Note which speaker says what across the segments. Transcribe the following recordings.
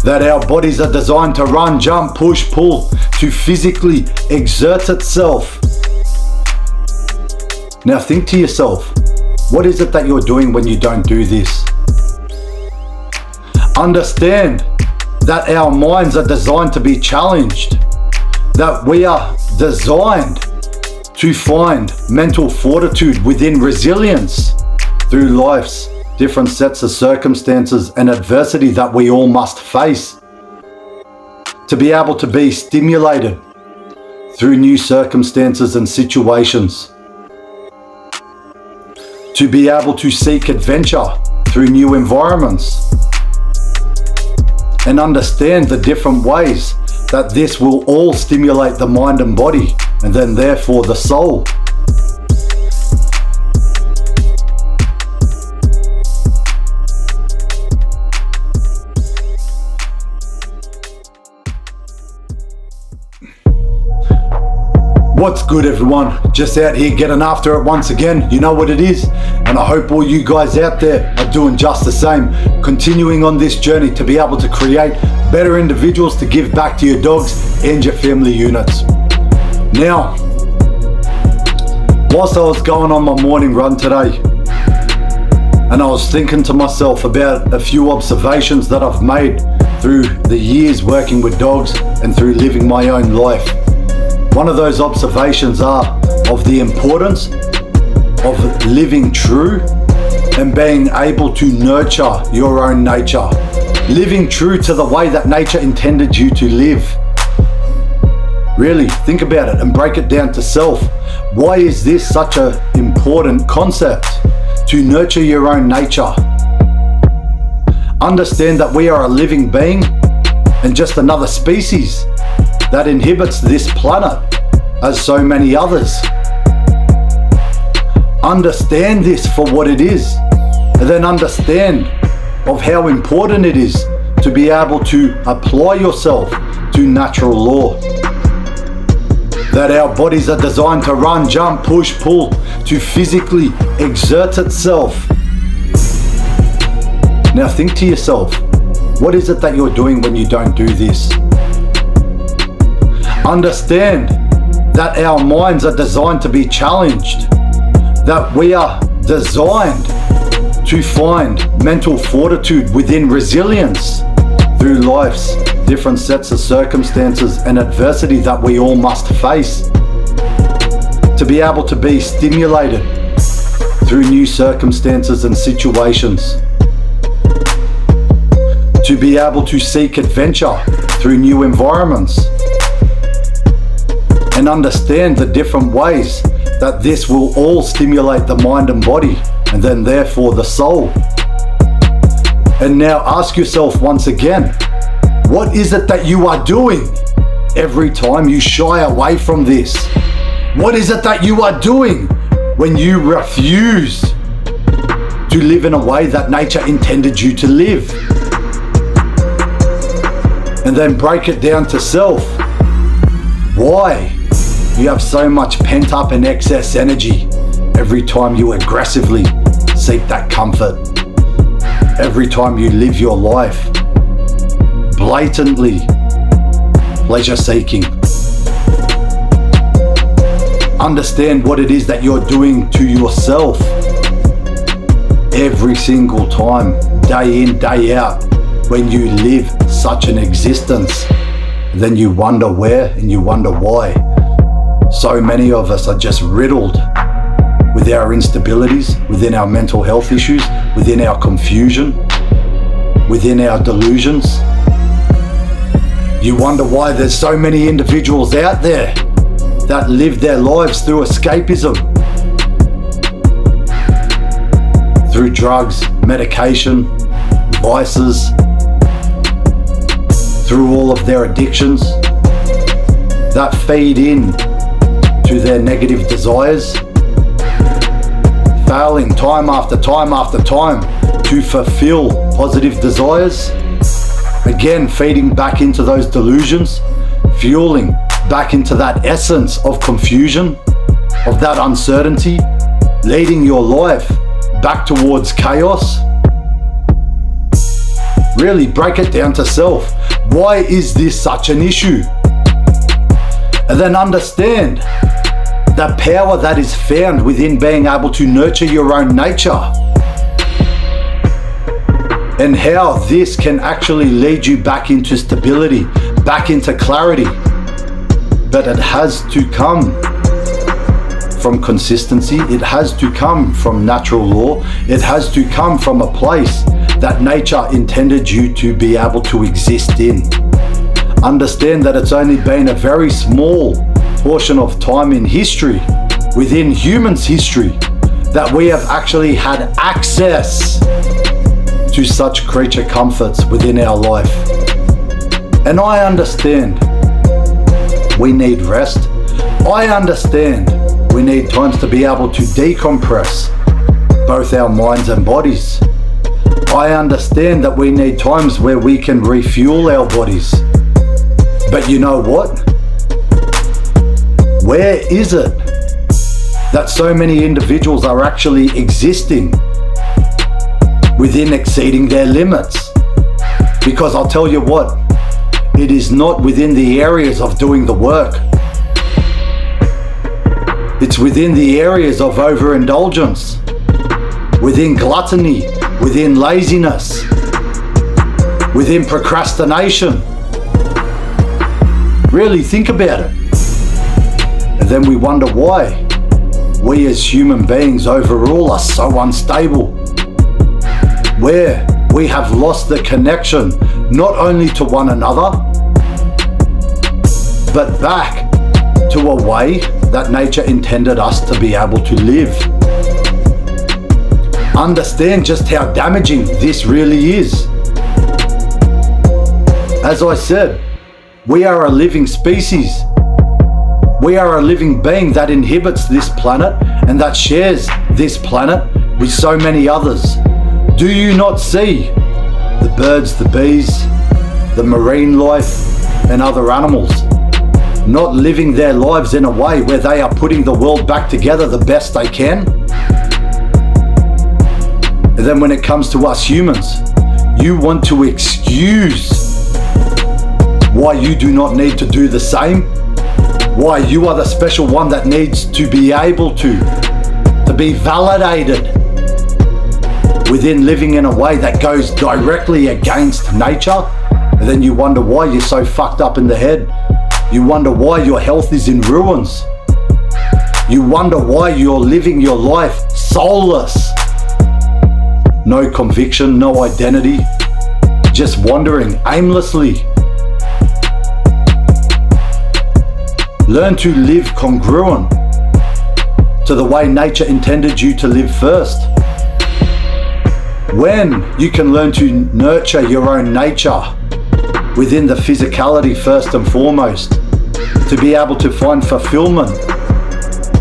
Speaker 1: That our bodies are designed to run, jump, push, pull, to physically exert itself. Now think to yourself, what is it that you're doing when you don't do this? Understand that our minds are designed to be challenged, that we are designed to find mental fortitude within resilience through life's different sets of circumstances and adversity that we all must face, to be able to be stimulated through new circumstances and situations, to be able to seek adventure through new environments, and understand the different ways that this will all stimulate the mind and body, and then therefore the soul. What's good, everyone? Just out here getting after it once again. You know what it is, and I hope all you guys out there are doing just the same, continuing on this journey to be able to create better individuals to give back to your dogs and your family units. Now, whilst I was going on my morning run today, and I was thinking to myself about a few observations that I've made through the years working with dogs and through living my own life. One of those observations are of the importance of living true and being able to nurture your own nature. Living true to the way that nature intended you to live. Really, think about it and break it down to self. Why is this such an important concept? To nurture your own nature. Understand that we are a living being and just another species that inhabits this planet as so many others. Understand this for what it is, and then understand of how important it is to be able to apply yourself to natural law. That our bodies are designed to run, jump, push, pull, to physically exert itself. Now think to yourself, what is it that you're doing when you don't do this? Understand that our minds are designed to be challenged, that we are designed to find mental fortitude within resilience through life's different sets of circumstances and adversity that we all must face, to be able to be stimulated through new circumstances and situations, to be able to seek adventure through new environments, and understand the different ways that this will all stimulate the mind and body, and then therefore the soul. And now ask yourself once again, what is it that you are doing every time you shy away from this? What is it that you are doing when you refuse to live in a way that nature intended you to live? And then break it down to self. Why? You have so much pent up and excess energy every time you aggressively seek that comfort. Every time you live your life blatantly pleasure seeking. Understand what it is that you're doing to yourself every single time, day in, day out, when you live such an existence. Then you wonder where and you wonder why. So many of us are just riddled with our instabilities, within our mental health issues, within our confusion, within our delusions. You wonder why there's so many individuals out there that live their lives through escapism, through drugs, medication, vices, through all of their addictions that feed in to their negative desires, failing time after time after time to fulfill positive desires, again feeding back into those delusions, fueling back into that essence of confusion, of that uncertainty, leading your life back towards chaos. Really break it down to self. Why is this such an issue? And then understand the power that is found within being able to nurture your own nature, and how this can actually lead you back into stability, back into clarity. But it has to come from consistency. It has to come from natural law. It has to come from a place that nature intended you to be able to exist in. Understand that it's only been a very small portion of time in history, within humans' history, that we have actually had access to such creature comforts within our life. And I understand we need rest. I understand we need times to be able to decompress both our minds and bodies. I understand that we need times where we can refuel our bodies. But you know what? Where is it that so many individuals are actually existing within exceeding their limits? Because I'll tell you what, it is not within the areas of doing the work. It's within the areas of overindulgence, within gluttony, within laziness, within procrastination. Really think about it. And then we wonder why we as human beings overall are so unstable, where we have lost the connection not only to one another, but back to a way that nature intended us to be able to live. Understand just how damaging this really is. As I said, we are a living species. We are a living being that inhabits this planet and that shares this planet with so many others. Do you not see the birds, the bees, the marine life and other animals not living their lives in a way where they are putting the world back together the best they can? And then when it comes to us humans, you want to excuse why you do not need to do the same, why you are the special one that needs to be able to be validated within living in a way that goes directly against nature. And then you wonder why you're so fucked up in the head. You wonder why your health is in ruins. You wonder why you're living your life soulless. No conviction, no identity, just wandering aimlessly. Learn to live congruent to the way nature intended you to live first. When you can learn to nurture your own nature within the physicality first and foremost, to be able to find fulfillment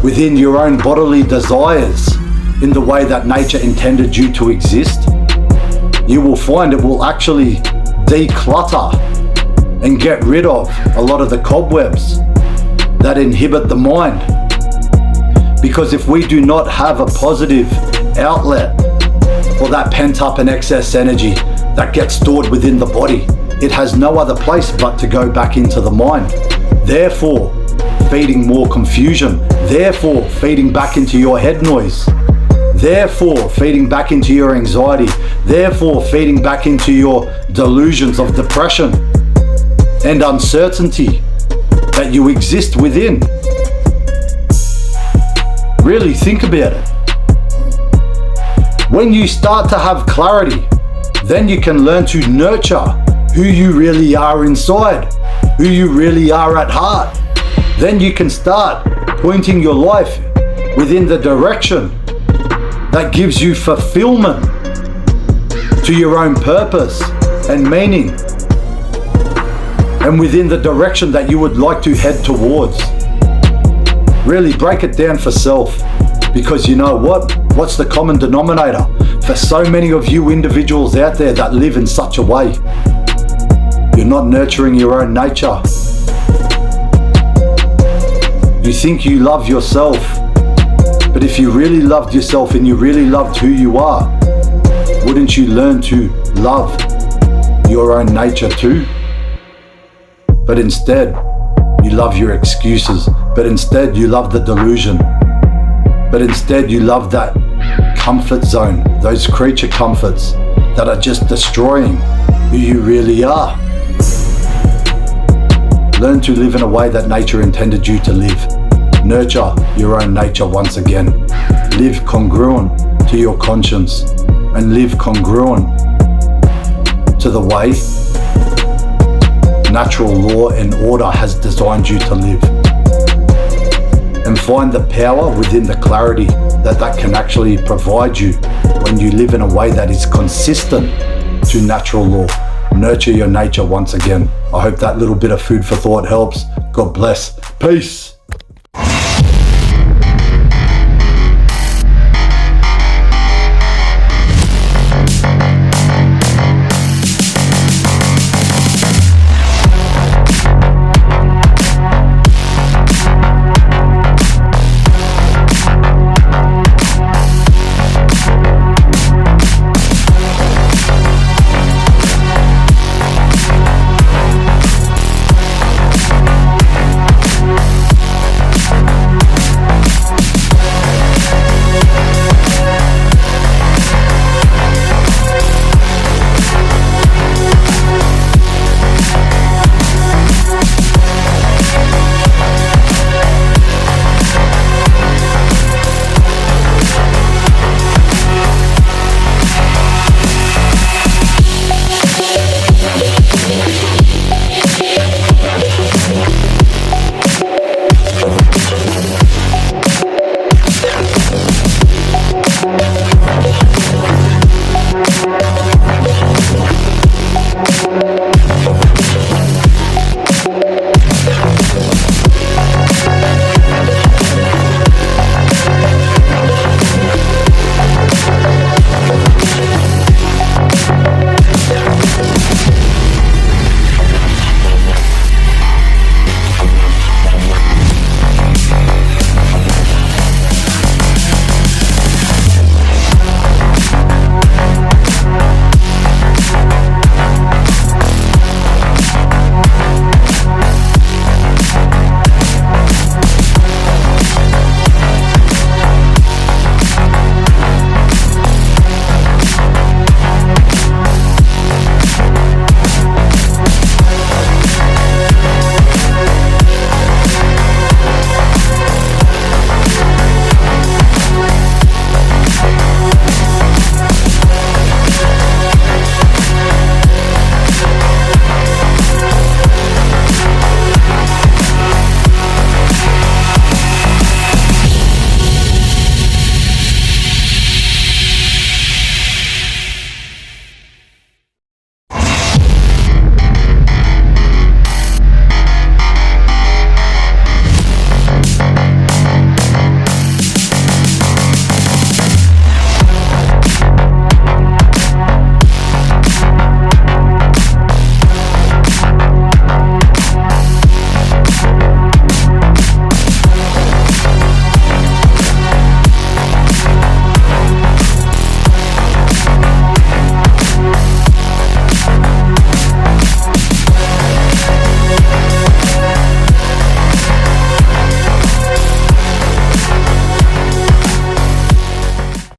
Speaker 1: within your own bodily desires in the way that nature intended you to exist, you will find it will actually declutter and get rid of a lot of the cobwebs that inhibit the mind. Because if we do not have a positive outlet for that pent up and excess energy that gets stored within the body, it has no other place but to go back into the mind. Therefore, feeding more confusion, therefore feeding back into your head noise, therefore feeding back into your anxiety, therefore feeding back into your delusions of depression and uncertainty that you exist within. Really think about it. When you start to have clarity, then you can learn to nurture who you really are inside, who you really are at heart. Then you can start pointing your life within the direction that gives you fulfillment to your own purpose and meaning, and within the direction that you would like to head towards. Really break it down for self, because you know what? What's the common denominator for so many of you individuals out there that live in such a way? You're not nurturing your own nature. You think you love yourself, but if you really loved yourself and you really loved who you are, wouldn't you learn to love your own nature too? but instead you love your excuses, but instead you love the delusion, but instead you love that comfort zone, those creature comforts that are just destroying who you really are. Learn to live in a way that nature intended you to live. Nurture your own nature once again. Live congruent to your conscience and live congruent to the way natural law and order has designed you to live. And find the power within the clarity that can actually provide you when you live in a way that is consistent to natural law. Nurture your nature once again. I hope that little bit of food for thought helps. God bless. Peace.